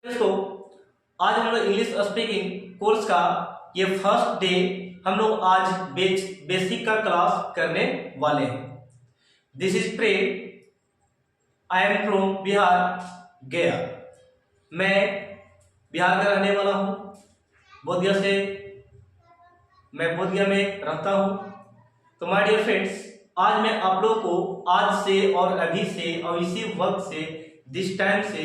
दोस्तों, आज हम लोग इंग्लिश स्पीकिंग कोर्स का ये फर्स्ट डे हम लोग आज बेसिक का क्लास करने वाले हैं। This is Prem, I am from Bihar गया। मैं बिहार का रहने वाला हूँ। बोधगया से मैं बोधगया में रहता हूँ। तो माय डियर फ्रेंड्स, आज मैं आप लोग को आज से और अभी से और इसी वक्त से दिस टाइम से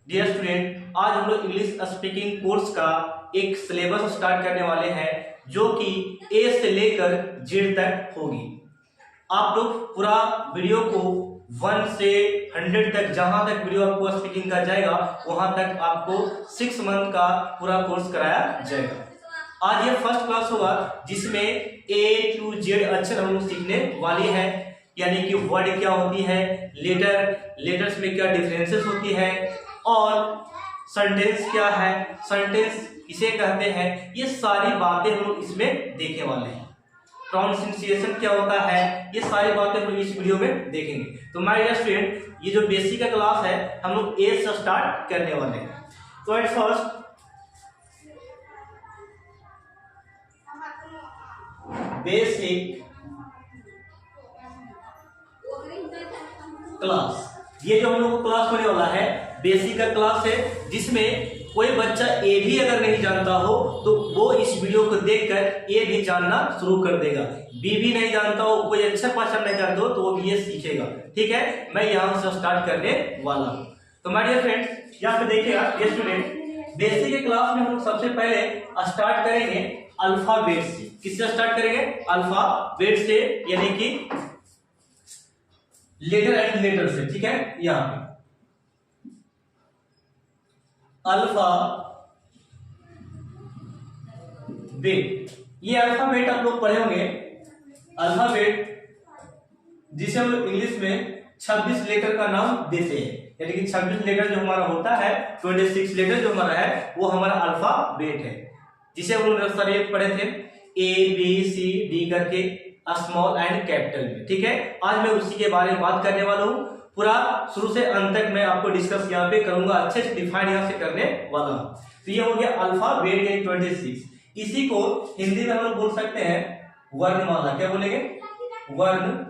डियर स्टूडेंट, आज हम लोग इंग्लिश स्पीकिंग कोर्स का एक सिलेबस स्टार्ट करने वाले हैं जो कि ए से लेकर जेड तक होगी। आप लोग पूरा वीडियो को 1 से 100 तक, जहां तक वीडियो आपको स्पीकिंग का जाएगा वहां तक आपको 6 मंथ का पूरा कोर्स कराया जाएगा। आज ये फर्स्ट क्लास होगा जिसमें ए टू जेड अक्षर हम लोग सीखने वाले हैं, यानी कि वर्ड क्या होती है, लेटर्स में क्या डिफरेंसेस होती है, और सेंटेंस क्या है, सेंटेंस किसे कहते हैं, ये सारी बातें हम लोग इसमें देखने वाले हैं। प्रोनाउंसिएशन क्या होता है, ये सारी बातें हम लोग इस वीडियो में देखेंगे। तो माय डियर स्टूडेंट, ये जो बेसिक का क्लास है हम लोग ए से स्टार्ट करने वाले हैं। तो एट फर्स्ट बेसिक क्लास, ये जो हम लोग को क्लास होने वाला है बेसिक का क्लास है, जिसमें कोई बच्चा ए भी अगर नहीं जानता हो तो वो इस वीडियो को देखकर ए भी जानना शुरू कर देगा। बी भी नहीं जानता हो, कोई अक्षर पहचान नहीं जानता हो तो वो भी ये सीखेगा। ठीक है, मैं यहाँ से स्टार्ट करने वाला हूँ। तो माय डियर फ्रेंड्स, यहाँ पे देखिएगा ये स्टूडेंट, बेसिक के क्लास में हम लोग सबसे पहले स्टार्ट करेंगे अल्फाबेट से। किससे स्टार्ट करेंगे? अल्फाबेट से, यानी कि लेटर एंड लेटर से। ठीक है, यहाँ पे अल्फाबेट, ये अल्फाबेट आप लोग पढ़े होंगे। अल्फाबेट जिसे हम लोग इंग्लिश में 26 लेटर का नाम देते हैं, यानी कि 26 लेटर जो हमारा होता है, 26 लेटर जो हमारा है वो हमारा अल्फाबेट है, जिसे हम लोग सारे पढ़े थे ए बी सी डी करके, स्मॉल एंड कैपिटल में। ठीक है, आज मैं उसी के बारे में बात करने वाला हूँ। पूरा शुरू से अंत तक मैं आपको डिस्कस यहाँ पे करूंगा, अच्छे से डिफाइन यहाँ से करने वाला हूँ। तो ये हो गया अल्फाबेट 26। इसी को हिंदी में हम लोग बोल सकते हैं वर्णमाला। क्या बोलेंगे? वर्णमाला।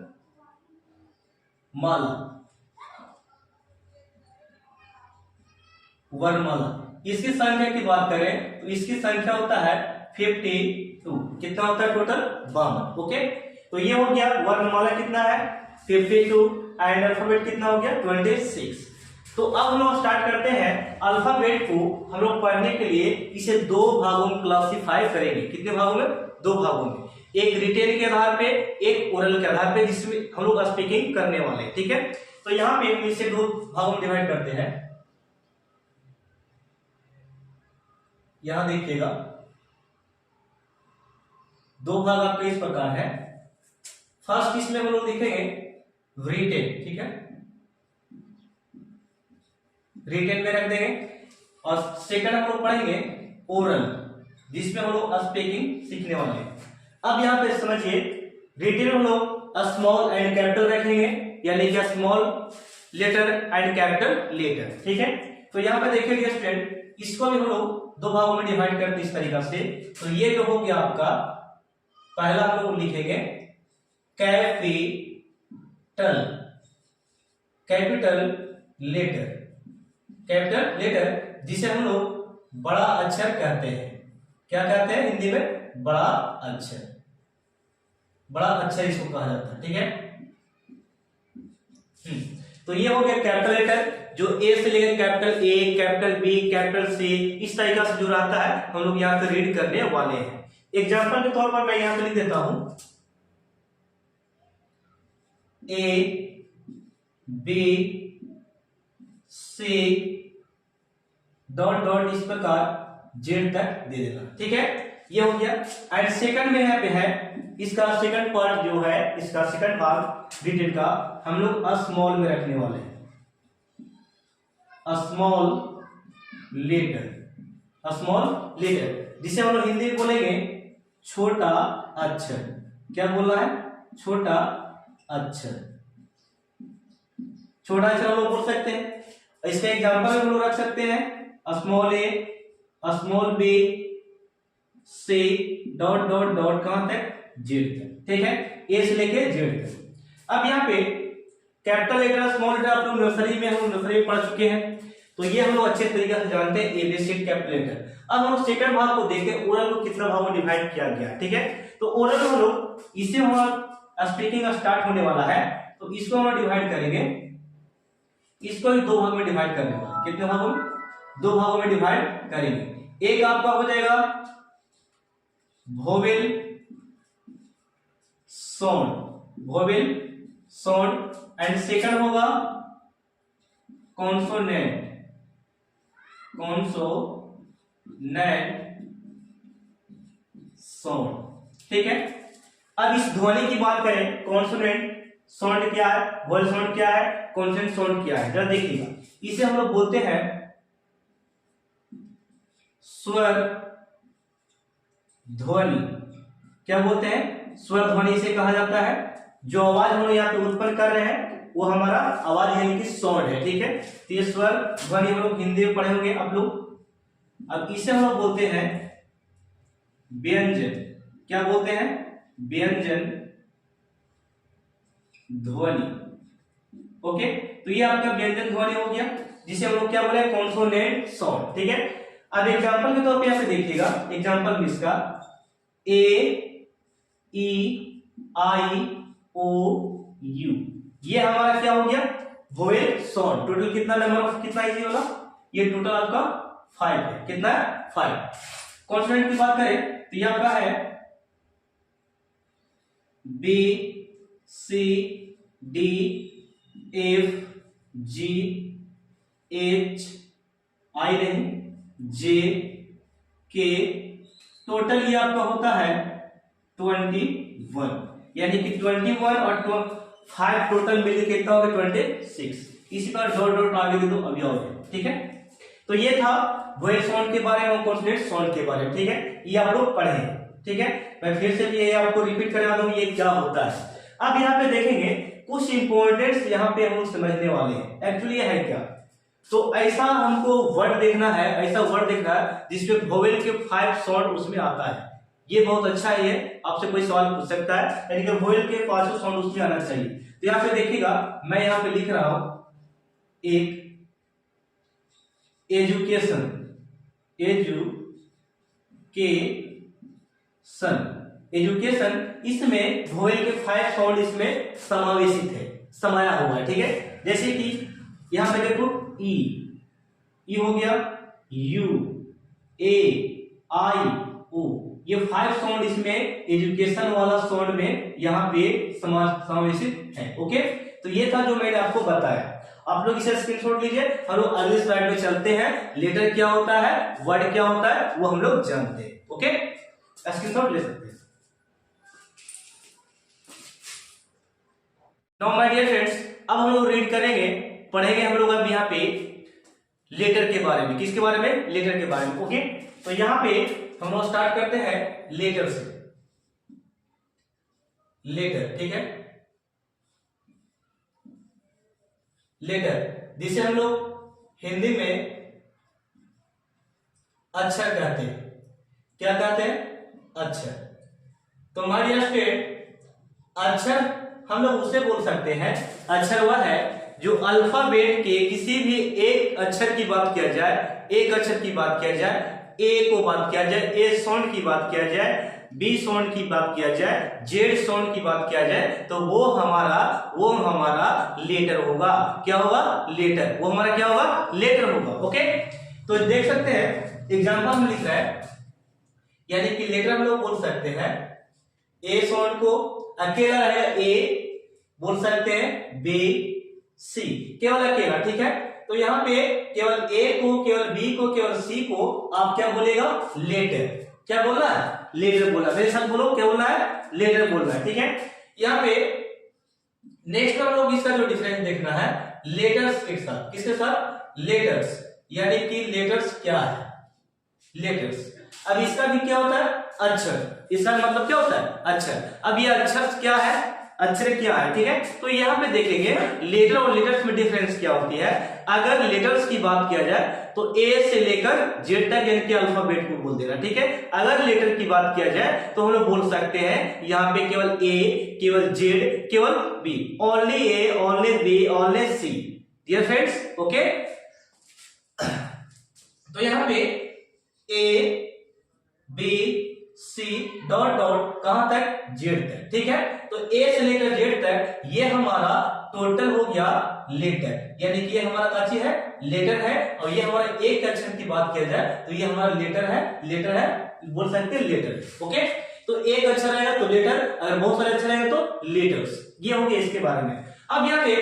वर्णमाला। इसकी संख्या की बात करें तो इसकी संख्या होता है 52। कितना होता है टोटल? 52। ओके, तो ये हो गया वर्णमाला कितना है 52 एंड अल्फाबेट कितना हो गया 26। तो अब हम लोग स्टार्ट करते हैं। अल्फाबेट को हम लोग पढ़ने के लिए इसे 2 भागों में क्लासिफाई करेंगे। कितने भागों में? 2 भागों में, एक रिटेन के आधार पे, एक ओरल के आधार पे, जिसमें हम लोग स्पीकिंग करने वाले हैं। ठीक है, तो यहाँ पे हम इसे 2 भागों में डिवाइड करते हैं। यहां देखिएगा 2 भाग आपके इस प्रकार है। फर्स्ट इसमें हम लोग लिखेंगे रिटेन। ठीक है, रिटेन में रख देंगे, और सेकंड हम लोग पढ़ेंगे ओरल, जिसमें हम लोग स्पीकिंग सीखने वाले हैं। अब यहाँ पे समझिए, रिटेन हम लोग स्मॉल एंड कैपिटल रखेंगे, यानी कि small letter and capital letter. ठीक है, तो यहाँ पे देखिए स्टूडेंट, इसको भी हम लोग 2 भागों में डिवाइड करते इस तरीका से। तो ये जो हो गया आपका, पहला हम लोग लिखेंगे कैपिटल लेटर, जिसे हम लोग बड़ा अक्षर कहते हैं। क्या कहते हैं हिंदी में? बड़ा अक्षर। बड़ा अक्षर इसको कहा जाता है। ठीक है, तो ये हो गया कैपिटल लेटर, जो ए से लेकर capital A, capital B, capital C, इस तरीका से जो रहता है हम लोग यहाँ पे रीड करने वाले हैं। एग्जाम्पल के तौर पर मैं यहाँ पे लिख देता हूं A B C dot dot, इस प्रकार जेड तक दे देना। ठीक है, ये हो गया। एंड सेकंड में यहाँ पे है, इसका सेकंड पार्ट जो है, इसका सेकंड भाग रिटेन का हम लोग स्मॉल में रखने वाले हैं। स्मॉल लेटर, जिसे हम लोग हिंदी में बोलेंगे छोटा अक्षर। क्या बोलना है? छोटा अक्षर। छोटा अक्षर हम लोग बोल सकते हैं। इसका एग्जाम्पल हम लोग रख सकते हैं स्मॉल ए, स्मॉल बी से डॉट डॉट डॉट कहां तक, जेड तक, ठीक है, ए से लेके जेड तक। अब यहाँ पे कैपिटल लेटर स्मॉल लेटर आप लोग नर्सरी में पढ़ चुके हैं, तो ये हम लोग अच्छे तरीके से जानते हैं एबीसीडी कैपिटल लेटर। अब हम लोग सेकंड भाग को देखते हैं, ओरल को कितना भाग में डिवाइड किया गया, ठीक है। तो ओरल में हम लोग इसे हमारा स्पीकिंग स्टार्ट होने वाला है, तो इसको हम डिवाइड करेंगे, इसको भी दो भाग में डिवाइड करने वाला है। कितने भागों में, दो भागों में डिवाइड करेंगे। एक आपका हो जाएगा vowel sound, vowel sound, and second होगा कॉन्सोनेंट, कॉन्सोनेंट साउंड, ठीक है। अब इस ध्वनि की बात करें, कॉन्सोनेंट साउंड क्या है, वोवेल साउंड क्या है, कॉन्सोनेंट साउंड क्या है, जरा देखिएगा। इसे हम लोग बोलते हैं स्वर ध्वनि। क्या बोलते हैं, स्वर ध्वनि इसे कहा जाता है। जो आवाज हम लोग यहाँ पे उत्पन्न कर रहे हैं वो हमारा आवाज यानी कि साउंड है, ठीक है। तो ये स्वर ध्वनि हम लोग हिंदी में पढ़े होंगे आप लोग। अब इसे हम लोग बोलते हैं व्यंजन। क्या बोलते हैं, व्यंजन ध्वनि, ओके। तो ये आपका व्यंजन ध्वनि हो गया, जिसे हम लोग क्या बोले, कॉन्सोनेंट साउंड, ठीक है। अब एग्जांपल के तौर पे यहाँ पे देखिएगा, एग्जांपल भी इसका ए ई आई ओ यू, ये हमारा क्या हो गया, वोवेल साउंड। टोटल कितना नंबर ऑफ, कितना इजी वाला, ये टोटल आपका 5 है। कितना है, 5। कॉन्सोनेंट की बात करें तो ये आपका है B C D F G H I नहीं जे के, टोटल ये आपका होता है 21, यानी कि 21 और 5 टोटल मिलकर कितना हो गया, 26। इसी पर डॉट डॉट आगे दे दो, अभी और, ठीक है। तो ये था वोवेल साउंड के बारे में और कॉन्सोनेंट साउंड के बारे में, ठीक है। ये आप लोग पढ़े, ठीक है। मैं फिर से ये आपको रिपीट करवा दूं ये क्या होता है। अब यहाँ पे देखेंगे कुछ इंपॉर्टेंट्स यहाँ पे हम समझने वाले हैं। एक्चुअली है क्या, तो ऐसा हमको वर्ड देखना है, ऐसा वर्ड देखना है जिसमें वोवेल के 5 साउंड उसमें आता है। ये बहुत अच्छा है, ये आपसे कोई सवाल पूछ सकता है, यानी कि वोवेल के 5 साउंड उसमें आना चाहिए। तो यहाँ पे देखिएगा, मैं यहाँ पे लिख रहा हूं एक एजुकेशन, एजुकेशन, इसमें वोवेल के 5 साउंड इसमें समावेशित है, समाया हुआ है, ठीक है। जैसे कि यहां पे देखो ई हो गया, यू ए आई ओ, ये 5 साउंड इसमें एजुकेशन वाला साउंड में यहाँ पे समावेशित है, ओके। तो ये था जो मैंने आपको बताया। आप लोग इसे स्क्रीनशॉट लीजिए, हम लोग अगली स्लाइड में चलते हैं। लेटर क्या होता है, वर्ड क्या होता है, वो हम लोग जानते हैं, ओके। स्क्रीनशॉट ले सकते हैं। नाउ माय डियर फ्रेंड्स, अब हम लोग रीड करेंगे, पढ़ेंगे हम लोग अब यहाँ पे लेटर के बारे में। किसके बारे में, लेटर के बारे में, ओके। तो यहाँ पे हम लोग स्टार्ट करते हैं लेटर से, लेटर, ठीक है। लेटर जिसे हम लोग हिंदी में अक्षर कहते हैं। क्या कहते हैं, अक्षर। तो हमारी स्टेट अक्षर हम लोग उसे बोल सकते हैं, अक्षर वह है जो अल्फाबेट के किसी भी एक अक्षर की बात किया जाए, एक अक्षर की बात किया जाए, ए को बात किया जाए, ए साउंड की बात किया जाए, बी साउंड की बात किया जाए, जेड साउंड की बात किया जाए, तो वो हमारा लेटर होगा। क्या होगा, लेटर। वो हमारा क्या होगा, लेटर होगा, ओके। तो देख सकते हैं एग्जांपल में लिख रहा है, यानी कि लेटर हम लोग बोल सकते हैं ए साउंड को अकेला है, ए बोल सकते हैं, बी सी, केवल अकेला, ठीक है। तो यहाँ पे केवल ए को, केवल बी को, केवल सी को आप क्या बोलेगा, लेटर। क्या बोलना है, लेटर बोलना। मेरे साथ बोलो, क्या बोलना है, लेटर बोलना है, ठीक है। यहाँ पे नेक्स्ट हम लोग इसका जो डिफरेंस देखना है लेटर्स के साथ। किसके साथ, लेटर्स, यानी कि लेटर्स क्या है, लेटर्स। अब इसका भी क्या होता है, अक्षर। इसका मतलब क्या होता है, अक्षर। अब ये अक्षर क्या है, अक्षर क्या है, ठीक है। तो यहाँ पे देखेंगे लेटर और लेटर्स में डिफरेंस क्या होती है। अगर लेटर्स की बात किया जाए तो ए से लेकर जेड तक यानी कि अल्फाबेट को बोल देना, ठीक है। अगर लेटर की बात किया जाए तो हम लोग बोल सकते हैं यहाँ पे केवल ए, केवल जेड, केवल B, only A, only B, only C, dear friends, okay. तो यहाँ पे A B C dot dot कहां तक, जेड तक, ठीक है। तो ए से लेकर जेड तक ये हमारा टोटल हो गया लेटर, यानी कि ये हमारा काची है, लेटर है। और ये हमारा एक अक्षर की बात किया जाए तो ये हमारा लेटर है, बोल सकते हैं लेटर, ओके। तो एक अक्षर रहेगा तो लेटर, अगर बहुत सारे अक्षर रहेगा तो लेटर्स, ये हो गया इसके बारे में। अब यहाँ पे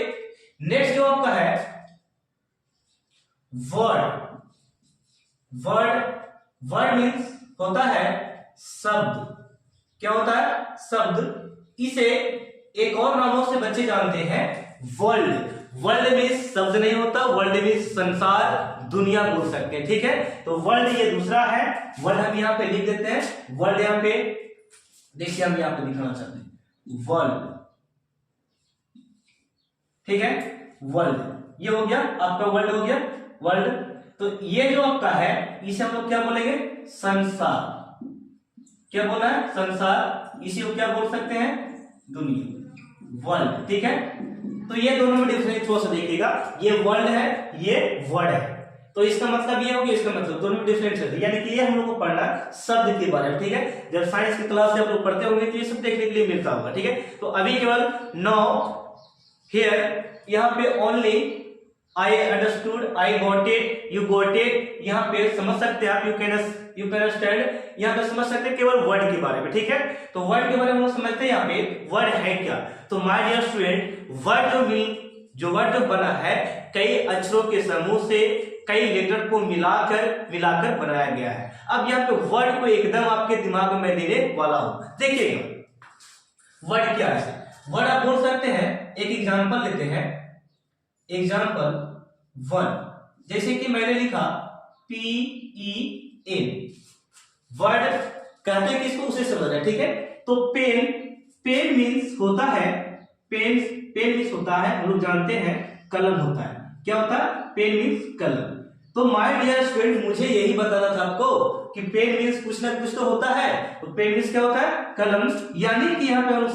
नेक्स्ट जो आपका है वर्ड, वर्ड मीन्स होता है शब्द, क्या होता है, शब्द। इसे एक और नामों से बच्चे जानते हैं, वर्ल्ड। वर्ल्ड मीन्स शब्द नहीं होता, वर्ल्ड मीन्स संसार, दुनिया बोल सकते हैं, ठीक है। तो वर्ल्ड ये दूसरा है, वर्ल्ड हम यहाँ पे लिख देते हैं। वर्ल्ड यहाँ पे देखिए, हम यहाँ पे दिखाना चाहते हैं वर्ल्ड, ठीक है, वर्ल्ड। ये हो गया आपका, वर्ल्ड हो गया, वर्ल्ड। तो ये जो आपका है इसे हम लोग क्या बोलेंगे, संसार। क्या बोला है, संसार। इसी को क्या बोल सकते हैं, दुनिया, वर्ल्ड, ठीक है। तो ये दोनों में डिफरेंस थोड़ा सा देखिएगा, ये वर्ल्ड है, ये वर्ड है। तो इसका मतलब ये हो गया, इसका मतलब दोनों में डिफरेंस है, यानी कि ये हम लोग को पढ़ना शब्द के बारे में, ठीक है। जब साइंस की क्लास से आप लोग पढ़ते होंगे तो ये सब देखने के लिए मिलता होगा, ठीक है। तो अभी केवल नाउ हियर, यहाँ पे only I understood, I got it, you got it, यहाँ पे समझ सकते हैं आप, यू कैन अंडरस्टैंड, यहाँ पे समझ सकते हैं केवल वर्ड के बारे में, ठीक है। तो वर्ड के बारे में हम समझते हैं, यहाँ पे वर्ड है क्या। तो माय डियर स्टूडेंट, वर्ड जो बना है कई अक्षरों के समूह से, कई लेटर को मिलाकर बनाया गया है। अब यहाँ पे वर्ड को एकदम आपके दिमाग में मैं देने वाला हूं, देखिएगा वर्ड क्या है। वर्ड आप बोल सकते हैं, एक एग्जांपल लेते हैं, एग्जांपल 1, जैसे कि मैंने लिखा PEN, वर्ड कहते हैं किसको, उसे समझ रहे हैं, ठीक है। तो पेन मीन्स होता है, पेन मीन्स होता है, हम लोग जानते हैं कलम होता है, क्या होता है, पेन मीन्स कलम। तो माय डियर स्टूडेंट, मुझे यही बताना था आपको कि पेन मीन्स कुछ ना कुछ तो होता है, तो पेन मीन्स क्या होता है, कलम। यानी कि यहाँ पे हम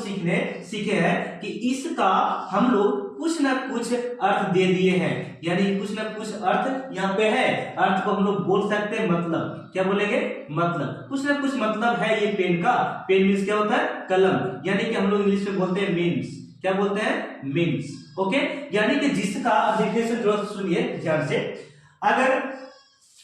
सीखे हैं कि इसका हम लोग कुछ ना कुछ अर्थ दे दिए हैं, यानी कुछ ना कुछ अर्थ यहाँ पे है। अर्थ को हम लोग बोल सकते हैं मतलब, क्या बोलेंगे, मतलब, कुछ ना कुछ मतलब है ये पेन का। पेन मीन्स क्या होता है, कलम, यानी कि हम लोग इंग्लिश में बोलते हैं मीन्स, क्या बोलते हैं, मीन्स, ओके। यानी कि जिसका डेफिनेशन जो सुनिए ध्यान से, अगर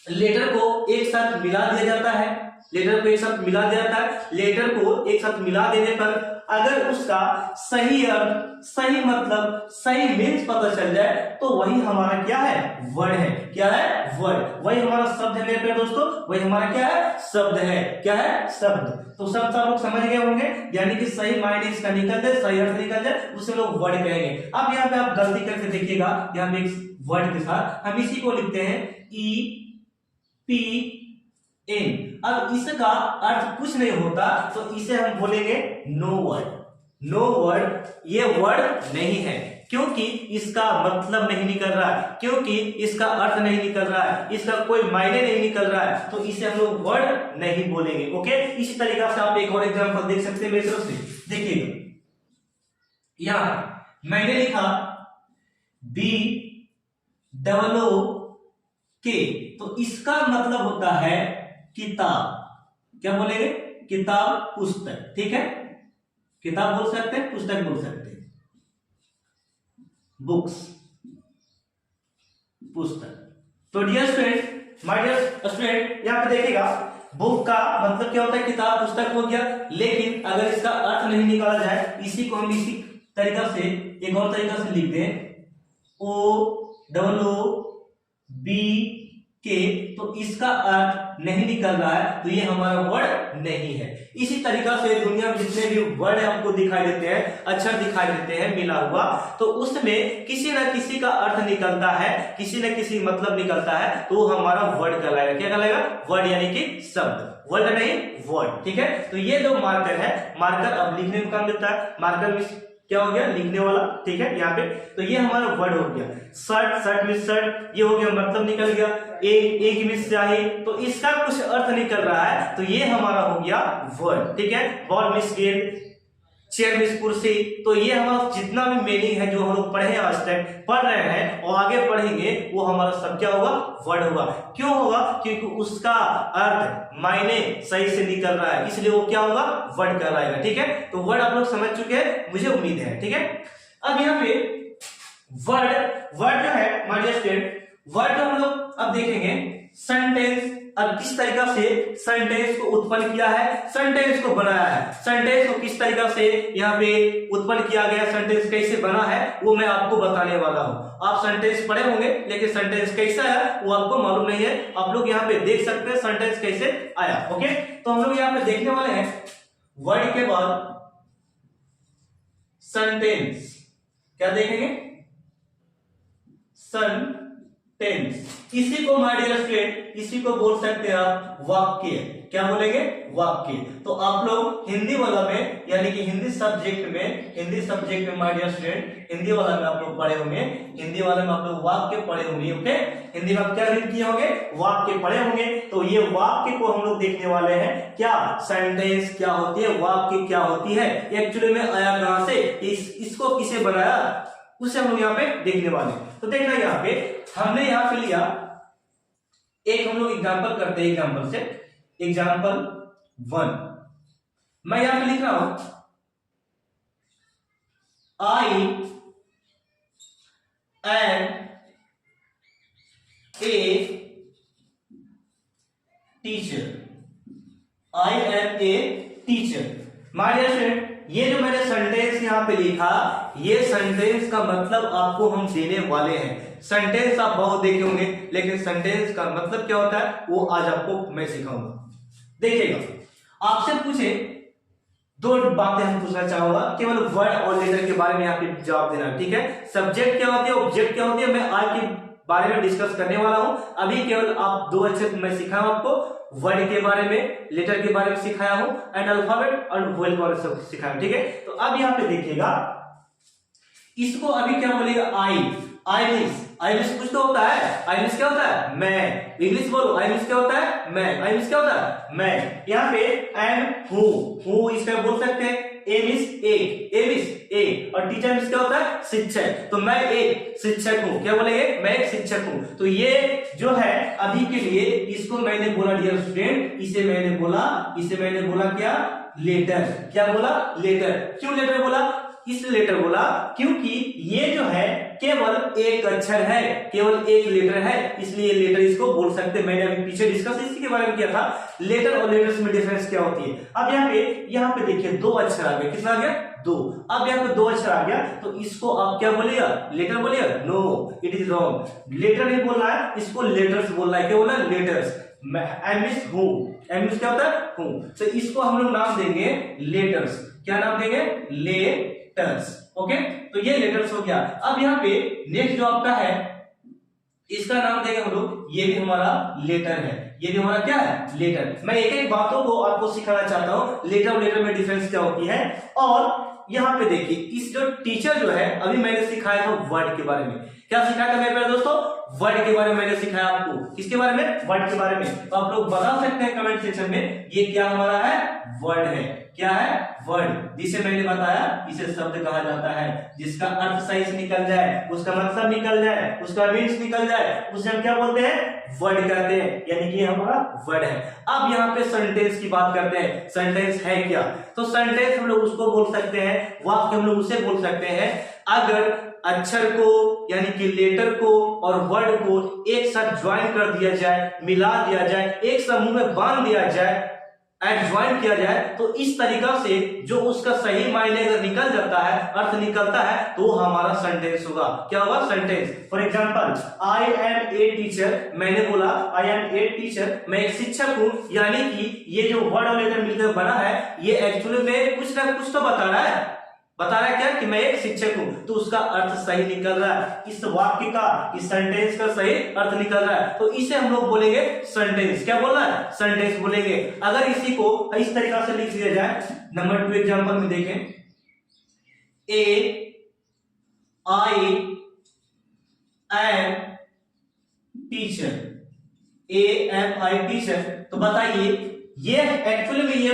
लेटर को एक साथ मिला दिया जाता है, लेटर को एक साथ मिला दिया जाता है, लेटर को एक साथ मिला देने पर अगर उसका सही अर्थ, सही मतलब, सही मीन्स पता चल जाए तो वही हमारा क्या है, वर्ड है। क्या है, वर्ड। वही हमारा शब्द है मेरे प्यारे दोस्तों, वही हमारा क्या है, शब्द है। क्या है, शब्द। तो शब्द आप लोग समझ गए होंगे, यानी कि सही मायने इसका निकल जाए, सही अर्थ निकल जाए, उसे लोग वर्ड कहेंगे। अब यहाँ पे आप गलती करके देखिएगा, यहाँ पे एक वर्ड के साथ हम इसी को लिखते हैं EPN। अब इसका अर्थ कुछ नहीं होता, तो इसे हम बोलेंगे नो वर्ड। नो वर्ड, ये वर्ड नहीं है, क्योंकि इसका मतलब नहीं निकल रहा है, क्योंकि इसका अर्थ नहीं निकल रहा है, इसका कोई मायने नहीं निकल रहा है, तो इसे हम लोग वर्ड नहीं बोलेंगे, ओके। इसी तरीके से आप एक और एग्जांपल देख सकते हैं मेरी तरफ से, देखिएगा यहां मैंने लिखा BOOK, तो इसका मतलब होता है किताब। क्या बोलेंगे, किताब, पुस्तक, ठीक है। किताब बोल सकते हैं, पुस्तक बोल सकते हैं, बुक्स, पुस्तक। तो dear student, my dear student, यहां पे देखिएगा बुक का मतलब क्या होता है, किताब, पुस्तक हो गया। लेकिन अगर इसका अर्थ नहीं निकाला जाए, इसी को हम इसी तरीका से, एक और तरीका से लिख दें, OOBK, तो इसका अर्थ नहीं निकल रहा है, तो ये हमारा वर्ड नहीं है। इसी तरीका से दुनिया में जितने भी वर्ड आपको दिखाई देते हैं, अक्षर दिखाई देते हैं मिला हुआ, तो उसमें किसी न किसी का अर्थ निकलता है, किसी न किसी मतलब निकलता है, तो हमारा वर्ड कहलाएगा। क्या कहलाएगा, वर्ड, यानी कि शब्द, वर्ड नहीं वर्ड, ठीक है। तो ये जो मार्कर है, मार्कर अब लिखने में काम देता है। मार्कर में क्या हो गया, लिखने वाला, ठीक है यहाँ पे। तो ये हमारा वर्ड हो गया। शर्ट, शर्ट मींस शर्ट, ये हो गया, मतलब निकल गया। एक मींस स्याही, तो इसका कुछ अर्थ निकल रहा है, तो ये हमारा हो गया वर्ड, ठीक है। बॉल मींस गेंद, चेयर मींस कुर्सी। तो ये हमारा जितना भी मीनिंग है जो हम लोग पढ़े आज तक, पढ़ रहे हैं और आगे पढ़ेंगे, वो हमारा सब क्या होगा, वर्ड होगा। क्यों होगा, क्योंकि उसका अर्थ मायने सही से निकल रहा है, इसलिए वो क्या होगा, वर्ड कहलाएगा, ठीक है। तो वर्ड आप लोग समझ चुके हैं, मुझे उम्मीद है, ठीक है। अब यहाँ पे वर्ड जो है माय डियर स्टूडेंट, वर्ड जो हम लोग अब देखेंगे सेंटेंस। अब किस तरीका से सेंटेंस को उत्पन्न किया है, सेंटेंस को बनाया है, सेंटेंस को किस तरीका से यहाँ पे उत्पन्न किया गया, सेंटेंस कैसे बना है, वो मैं आपको बताने वाला हूं। आप सेंटेंस पढ़े होंगे, लेकिन सेंटेंस कैसा है वो आपको मालूम नहीं है। आप लोग यहाँ पे देख सकते हैं सेंटेंस कैसे आया, ओके। तो हम लोग यहाँ पे देखने वाले हैं वर्ड के बाद सेंटेंस, क्या देखेंगे, सेंटेंस। इसी को माय डियर स्टूडेंट, इसी को बोल सकते हैं आप वाक्य। क्या बोलेंगे, वाक्य। तो आप लोग हिंदी वाला में, यानी कि हिंदी सब्जेक्ट में माय डियर स्टूडेंट, हिंदी वाला में आप लोग पढ़े होंगे, हिंदी वाले में आप लोग वाक्य पढ़े होंगे, ओके। हिंदी में आप क्या रीड किए होंगे, वाक्य पढ़े होंगे। तो ये वाक्य को हम लोग देखने वाले हैं, क्या सेंटेंस क्या होती है, वाक्य क्या होती है, एक्चुअली में आया कहां से, इसको किसे बनाया, उसे हम लोग यहाँ पे देखने वाले। तो देखना यहाँ पे हमने यहाँ पे लिया एक, हम लोग एग्जांपल करते हैं, एग्जांपल से, एग्जांपल 1 मैं यहाँ पे लिख रहा हूं, I am a teacher, I am a teacher. My dear friend, ये जो मैंने सेंटेंस यहाँ पे लिखा, ये सेंटेंस का मतलब आपको हम देने वाले हैं। सेंटेंस आप बहुत देखे होंगे, लेकिन सेंटेंस का मतलब क्या होता है वो आज आपको मैं सिखाऊंगा। देखिएगा, आपसे पूछे दो बातें हम पूछना चाहूंगा, केवल वर्ड और लेटर के बारे में यहाँ पे जवाब देना, ठीक है। सब्जेक्ट क्या होती है, ऑब्जेक्ट क्या होती है, मैं आज के बारे में डिस्कस करने वाला हूं। अभी केवल आप दो अक्षर मैं सिखाऊं आपको, वर्ड के बारे में, लेटर के बारे में सिखाया हूं, एंड अल्फाबेट और वोवेल के बारे में सिखाया, ठीक है। तो अब यहाँ पे देखिएगा, इसको अभी क्या बोलेगा, आई मींस कुछ तो होता है, आई मींस क्या होता है, मैं। इंग्लिश बोलो, आई मींस क्या होता है, मैं। आई मींस क्या होता है, मैं। यहाँ पे एम हूं इसका बोल सकते हैं, ए मींस एक, और टीचर मींस क्या होता है, शिक्षक। तो मैं एक शिक्षक हूं, क्या बोलेंगे, मैं एक शिक्षक हूं। तो ये जो है अभी के लिए, इसको मैंने बोला डियर स्टूडेंट, इसे मैंने बोला क्या, लेटर। क्या बोला, लेटर। क्यों लेटर बोला, इस लेटर बोला क्योंकि ये जो है केवल एक अक्षर है, केवल एक लेटर है, इसलिए लेटर इसको बोल सकते हैं। मैंने अभी पीछे डिस्कस इसी के बारे में किया था, लेटर और लेटर्स में डिफरेंस क्या होती है। अब यहाँ पे देखिए दो अक्षर आ गया, कितना आ गया, दो। अब यहाँ पे दो अक्षर आ गया, तो इसको आप क्या बोलिएगा, लेटर बोलिएगा, no it is wrong. Letter नहीं बोलना है, इसको लेटर्स बोलना है। क्या बोलना है, लेटर्स। एम मींस हूं, एम मींस क्या होता है, हूं। तो इसको हम लोग नाम देंगे लेटर्स। क्या नाम देंगे, लेटर्स, ओके। तो ये लेटर्स हो गया। अब यहाँ पे नेक्स्ट जो आपका है, इसका नाम देंगे हम लोग, ये भी हमारा लेटर है, ये भी हमारा क्या है, लेटर। मैं एक एक बातों को आपको सिखाना चाहता हूं, लेटर और लेटर में डिफरेंस क्या होती है। और यहाँ पे देखिए, इस जो टीचर जो है, अभी मैंने सिखाया था वर्ड के बारे में। क्या सिखाया था मेरे प्यारे दोस्तों, वर्ड के बारे में मैंने सिखाया आपको। किसके बारे में, वर्ड के बारे में। तो आप लोग बता सकते हैं कमेंट सेक्शन में, ये क्या हमारा है, वर्ड है। क्या है, वर्ड। जिसे मैंने बताया, इसे शब्द कहा जाता है, जिसका अर्थ सही से निकल जाए, उसका मतलब निकल जाए, उसका मीन्स निकल जाए, उसे हम क्या बोलते हैं, वर्ड कहते हैं, यानी कि हमारा वर्ड है। अब यहाँ पे सेंटेंस की बात करते हैं। सेंटेंस है क्या, तो सेंटेंस हम लोग उसको बोल सकते हैं, वाक्य हम लोग उसे बोल सकते हैं, अगर अक्षर को यानी कि लेटर को और वर्ड को एक साथ ज्वाइन कर दिया जाए, मिला दिया जाए, एक समूह में बांध दिया जाए, ज्वाइन किया जाए, तो इस तरीका से जो उसका सही मायने अगर निकल जाता है, अर्थ निकलता है, तो हमारा सेंटेंस होगा। क्या होगा, sentence. For example, I am a teacher, मैंने बोला आई एम ए टीचर, मैं एक शिक्षक हूं, यानी कि ये जो वर्ड और लेटर मिलकर बना है, ये एक्चुअली में कुछ ना कुछ तो बता रहा है क्या, कि मैं एक शिक्षक हूं, तो उसका अर्थ सही निकल रहा है, इस वाक्य का, इस सेंटेंस का सही अर्थ निकल रहा है, तो इसे हम लोग बोलेंगे सेंटेंस। क्या बोलना है, सेंटेंस बोलेंगे। अगर इसी को इस तरीका से लिख दिया जाए, नंबर 2 एग्जांपल में देखें, एम टीचर, AMI टीचर। तो बताइए ये एक्चुअली में ये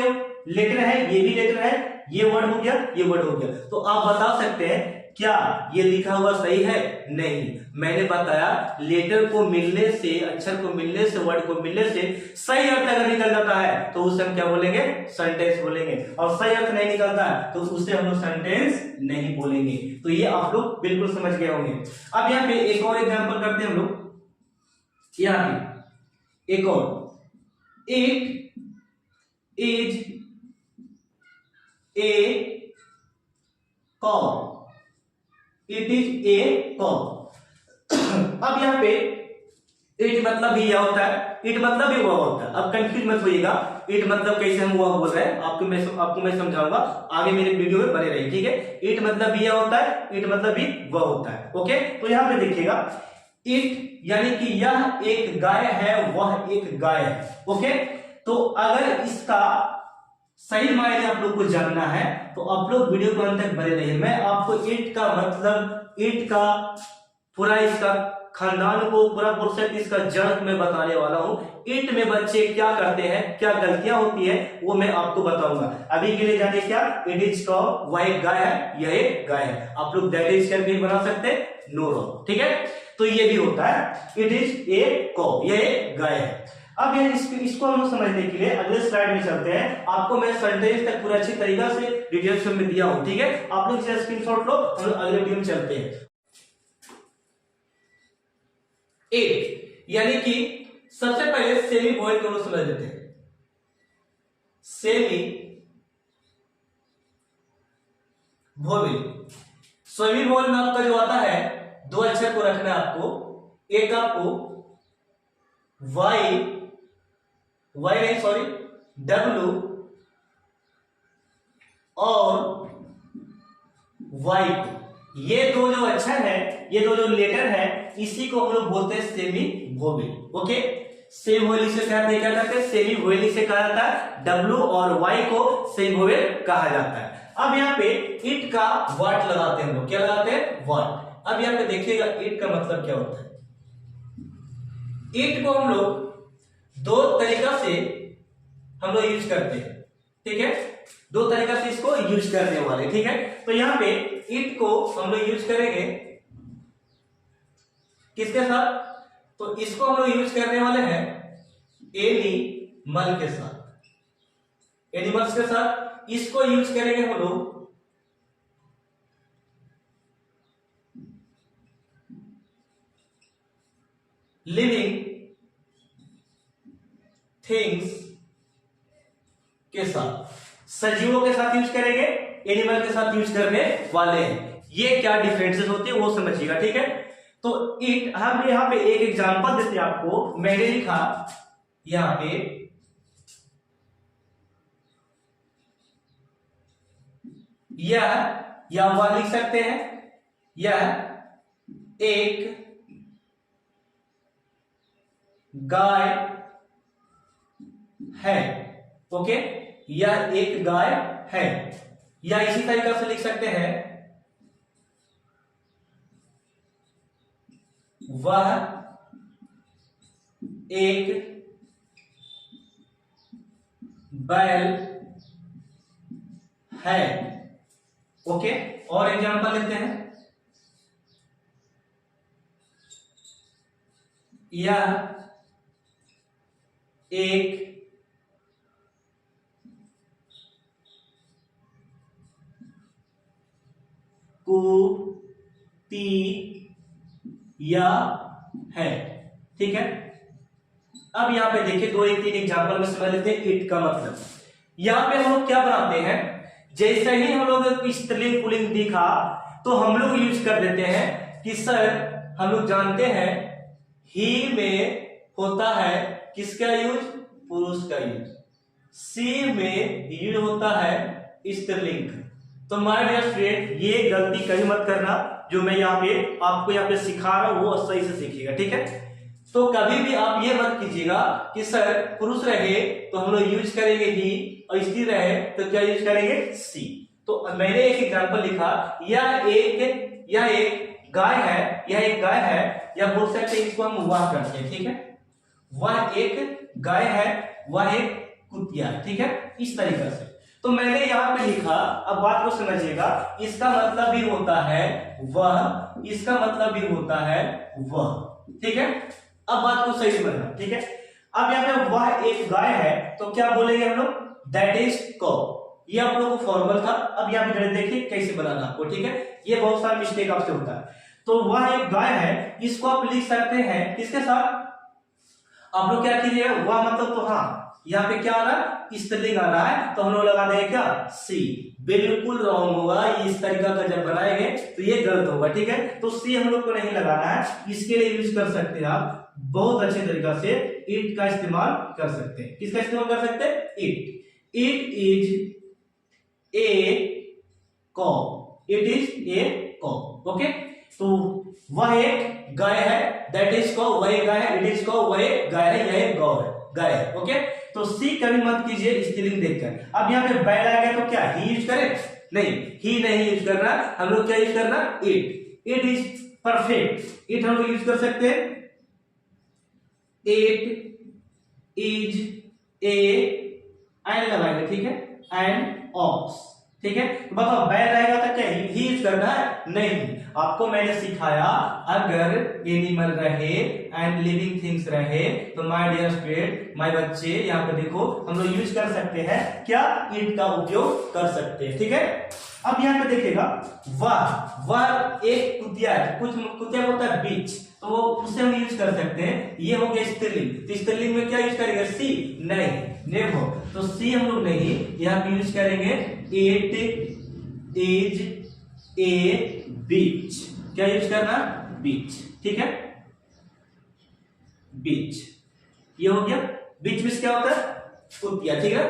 लेटर है, ये भी लेटर है, ये वर्ड हो गया, ये वर्ड हो गया। तो आप बता सकते हैं क्या ये लिखा हुआ सही है? नहीं, मैंने बताया लेटर को मिलने से, अक्षर को मिलने से, वर्ड को मिलने से सही अर्थ अगर निकल जाता है तो उसे हम क्या बोलेंगे? सेंटेंस बोलेंगे। और सही अर्थ नहीं निकलता है तो उसे हम लोग सेंटेंस नहीं बोलेंगे। तो ये आप लोग बिल्कुल समझ गए होंगे। अब यहाँ पे एक और एग्जांपल करते हैं हम लोग। यहाँ पे एक और, इट इज ए कॉ, इट इज ए कॉ। अब यहाँ पे इट मतलब भी यह होता है, इट मतलब भी वह होता है। अब कंफ्यूज मत होइएगा, इट मतलब कैसे हम वह बोल रहे हैं आपको मैं समझाऊंगा, आगे मेरे वीडियो में बने रहिए, ठीक है। इट मतलब भी यह होता है, इट मतलब भी वह होता है। ओके, तो यहाँ पे देखिएगा, इट यानी कि यह एक गाय है, वह एक गाय है। ओके, तो अगर इसका सही मायने आप लोग को जानना है तो आप लोग वीडियो को अंत तक बने रहिए। मैं आपको इट का मतलब, इट का पूरा इसका खानदान को, पूरा प्रोसेस, इसका जड़ मैं बताने वाला हूं। इट में बच्चे क्या करते हैं, क्या गलतियां होती है, वो मैं आपको बताऊंगा। अभी के लिए जानिए क्या, इट इज कॉ, वह एक गाय है, यह एक गाय है। आप लोग दैट इज कैन भी बना सकते हैं, नो रॉन्ग, ठीक है। तो ये भी होता है, इट इज ए कॉ, यह एक गाय है। अब ये इसको हम लोग समझने के लिए अगले स्लाइड में चलते हैं। आपको मैं सेंटेंस तक पूरा अच्छी तरीका से डिटेल्स में दिया हूं, ठीक है। आप लोग इसे स्क्रीनशॉट लो, हम लोग अगले वीडियो में चलते हैं। एक यानी कि सबसे पहले सेमी वॉइड को समझ लेते हैं। सेमी वॉवेल, सेमी वॉवेल में आपका जो आता है, दो अक्षर को रखना है आपको। एक आपको W और Y, ये दो जो अक्षर है, ये दो जो लेटर है, इसी को हम लोग बोलते हैं semi vowel. Okay, semi vowel से क्या करते हैं, सेमी वोवेल से कहा जाता है। W और Y को सेमी वोवेल कहा जाता है। अब यहाँ पे इट का वर्ड लगाते हैं हम लोग, क्या लगाते हैं? वर्ड। अब यहाँ पे देखिएगा इट का मतलब क्या होता है। इट को हम लोग दो तरीका से हम लोग यूज करते हैं, ठीक है। दो तरीका से इसको यूज करने वाले, ठीक है। तो यहाँ पे इट को हम लोग यूज करेंगे किसके साथ? तो इसको हम लोग यूज करने वाले हैं एनिमल के साथ, एनिमल्स के साथ। इसको यूज करेंगे हम लोग लिविंग थिंग्स के साथ, सजीवों के साथ यूज करेंगे, एनिमल के साथ यूज करने वाले हैं। ये क्या डिफरेंसेस होती है वो समझिएगा, ठीक है। तो इट, हम यहां पे एक एग्जांपल देते हैं आपको। मैंने लिखा यहां पे यह, या वह लिख सकते हैं, यह एक गाय है। ओके, यह एक गाय है। या इसी तरीके से लिख सकते हैं, वह एक बैल है। ओके, और एग्जांपल लेते हैं, यह एक कुतिया है, ठीक है। अब यहां पे देखिए दो एक तीन एग्जांपल में समझ लेते हैं इट का मतलब। यहां पे हम लोग क्या बनाते हैं, जैसे ही हम लोग स्त्रीलिंग पुल्लिंग दिखा तो हम लोग यूज कर देते हैं कि सर हम लोग जानते हैं ही में होता है किसका यूज? पुरुष का यूज। सी में यूज होता है स्त्रीलिंग। तो माय डियर स्टूडेंट, ये गलती कभी मत करना जो मैं यहाँ पे आपको यहाँ पे सिखा रहा हूं, वो सही से सीखिएगा, ठीक है। तो कभी भी आप ये मत कीजिएगा कि सर पुरुष रहे तो हम लोग यूज करेंगे ही, और स्त्री रहे तो क्या यूज करेंगे? सी। तो मैंने एक एग्जांपल लिखा, यह एक गाय है, या बोल सकते हैं इसको हम वह करते हैं, ठीक है, वह एक गाय है, वह एक कुतिया है, ठीक है, इस तरीके से। तो मैंने यहाँ पे लिखा, अब बात को समझिएगा, इसका मतलब भी होता है वह, इसका मतलब भी होता है वह, ठीक है। अब बात को सही समझना, ठीक है। अब यहाँ पे वह एक गाय है, तो क्या बोलेंगे हम लोग, दैट इज कौ। ये आप लोगों को फॉर्मल था। अब यहाँ पे देखिए कैसे बनाना आपको, ठीक है, ये बहुत सारा मिस्टेक आपसे होता है। तो वह एक गाय है, इसको आप लिख सकते हैं किसके साथ, आप लोग क्या कीजिए, वह मतलब तो हाँ, यहाँ पे क्या आ रहा है, स्त्रीलिंग आ रहा है, तो हम लोग लगा देंगे क्या, सी। बिल्कुल रॉन्ग होगा, इस तरीका का जब बनाएंगे तो ये गलत होगा, ठीक है। तो सी हम लोग को नहीं लगाना है, इसके लिए यूज कर सकते हैं आप बहुत अच्छे तरीका से इट का इस्तेमाल कर सकते हैं। किसका इस्तेमाल कर सकते हैं, इट। इट इज ए कॉ, इट इज ए कॉ, ओके। तो वह एक गाय है, दैट इज कॉ, वह एक गाय है, इट इज कॉ, वह एक गाय है, यह एक गौ है, गाय है, ओके। तो सी कभी मत कीजिए स्त्रीलिंग देखकर। अब यहाँ पे बैड आ गया तो क्या ही यूज करें, नहीं, ही नहीं यूज करना, हम लोग क्या यूज करना, it. It is perfect, it हम लोग यूज कर सकते हैं, इट इज ए, एंड लगाएंगे, ठीक है, एंड ऑक्स, ठीक है। तो बताओ बैड रहेगा तो क्या ही यूज करना है, नहीं। आपको मैंने सिखाया अगर एनिमल रहे एंड लिविंग थिंग्स रहे तो माय डियर स्टूडेंट, माय बच्चे, यहाँ पे देखो हम लोग यूज कर सकते हैं क्या, इट का उपयोग कर सकते हैं, ठीक है। अब यहाँ पे देखिएगा, वह एक कुतिया है, कुछ कुतिया होता है बीच, तो वो उससे हम यूज कर सकते हैं, ये हो गया स्त्रीलिंग। तो स्त्रीलिंग में क्या यूज करेंगे, सी, नहीं, नेवर। तो सी हम लोग नहीं, यहाँ पे यूज करेंगे इट इज ए बीच, क्या यूज करना, बीच, ठीक है, बीच। ये हो गया बीच, बीच क्या होता है, कुतिया, ठीक है,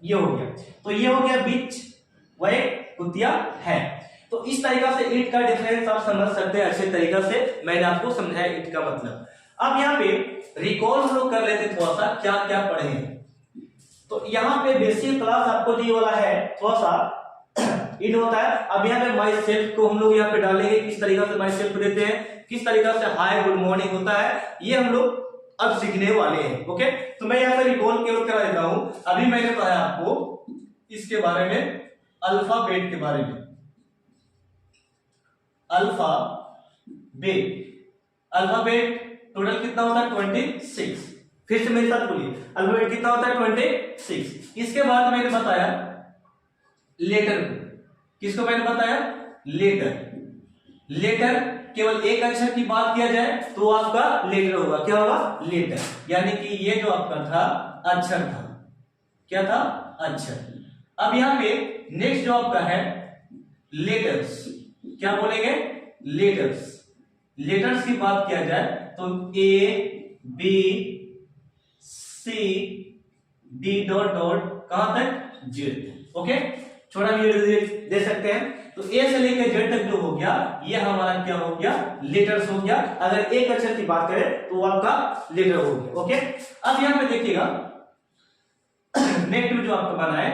ये हो गया। तो ये हो गया बीच, वह कुतिया है। तो इस तरीका से इट का डिफरेंस आप समझ सकते हैं अच्छे तरीका से, मैंने आपको समझाया इट का मतलब। अब यहाँ पे रिकॉल हम लोग कर लेते थोड़ा सा, क्या क्या पढ़े हैं। तो यहाँ पे बेसिक क्लास आपको दी वाला है, थोड़ा सा इन होता है। अब यहाँ पे माई सेल्फ को हम लोग यहाँ पे डालेंगे, किस तरीका से माई सेल्फ देते हैं, किस तरीका से हाय गुड मॉर्निंग होता है, ये हम लोग अब सीखने वाले हैं, ओके। तो मैं यहाँ पे रिकॉल केवल करा देता हूं। अभी मैंने बताया आपको इसके बारे में, अल्फाबेट के बारे में, अल्फाबेट टोटल कितना होता है, 26। फिर से मेरे साथ बोलिए, अल्फाबेट कितना होता है, 26। इसके बाद मैंने बताया लेटर, किसको मैंने बताया, लेटर केवल एक अक्षर की बात किया जाए तो आपका लेटर होगा, क्या होगा, लेटर। यानी कि ये जो आपका था अक्षर था, क्या था, अक्षर। अब यहाँ पे नेक्स्ट जो आपका है लेटर्स, क्या बोलेंगे, लेटर्स की बात किया जाए तो A B C D dot dot कहां तक, जेड, ओके। छोटा भी दे सकते हैं। तो ए से लेकर जेड तक जो हो गया, ये हमारा क्या हो गया, लेटर्स हो गया। अगर एक अक्षर की बात करें तो आपका लेटर हो गया, ओके। अब यहां पे देखिएगा नेक्स्ट जो आपका बना है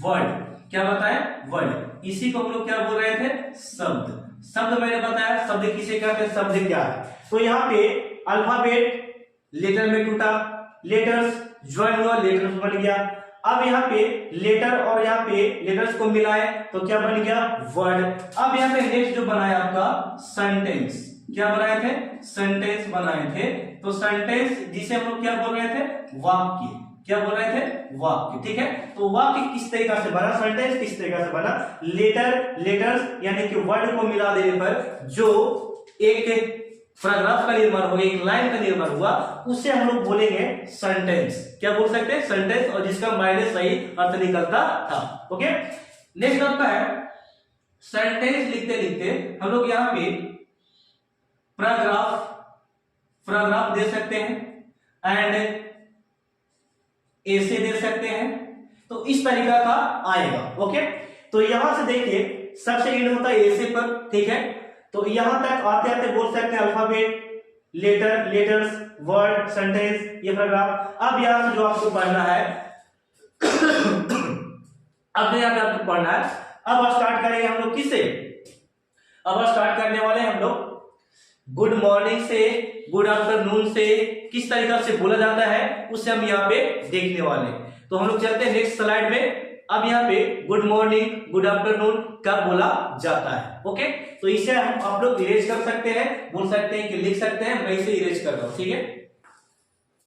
वर्ड, क्या बताया, वर्ड। इसी को हम लोग क्या बोल रहे थे, शब्द मैंने बताया, शब्द किसे कहते हैं, शब्द क्या है। तो यहाँ पे अल्फाबेट लेटर में टूटा, लेटर्स ज्वाइन हुआ, लेटर्स बन गया। अब यहाँ पे लेटर और यहाँ पे लेटर्स को मिलाए तो क्या बन गया, वर्ड। अब यहाँ पे नेक्स्ट जो बनाया आपका सेंटेंस, क्या बनाए थे, सेंटेंस बनाए थे। तो सेंटेंस जिसे हम लोग क्या बोल रहे थे, वाक्य, क्या बोल रहे थे, वाक्य, ठीक है। तो वाक्य किस तरीका से बना, सेंटेंस किस तरीका से बना, लेटर्स यानी कि वर्ड को मिला देने पर जो एक पैराग्राफ का निर्माण हो गया, एक लाइन का निर्माण हुआ, उसे हम लोग बोलेंगे सेंटेंस। क्या बोल सकते हैं, सेंटेंस, और जिसका मायने सही अर्थ निकलता था, ओके। नेक्स्ट आपका है सेंटेंस लिखते लिखते हम लोग यहाँ पे पैराग्राफ दे सकते हैं एंड ऐसे दे सकते हैं। तो इस तरीका का आएगा, ओके। तो यहां से देखिए सबसे एंड होता है ऐसे पर, ठीक है। तो यहां तक आते आते बोल सकते हैं अल्फाबेट, लेटर्स, वर्ड, सेंटेंस, ये पैराग्राफ। अब यहां से जो आपको पढ़ना है अब यहाँ पे आपको पढ़ना है। अब स्टार्ट करेंगे हम लोग किससे? अब स्टार्ट करने वाले हम लोग गुड मॉर्निंग से, गुड आफ्टरनून से किस तरीके से बोला जाता है उससे हम यहाँ पे देखने वाले हैं। तो हम लोग चलते हैं नेक्स्ट स्लाइड में। अब यहाँ पे गुड मॉर्निंग, गुड आफ्टरनून कब बोला जाता है। ओके, तो इसे हम आप लोग इरेज कर सकते हैं, बोल सकते हैं कि लिख सकते हैं। मैं इसे इरेज कर रहा हूं, ठीक है।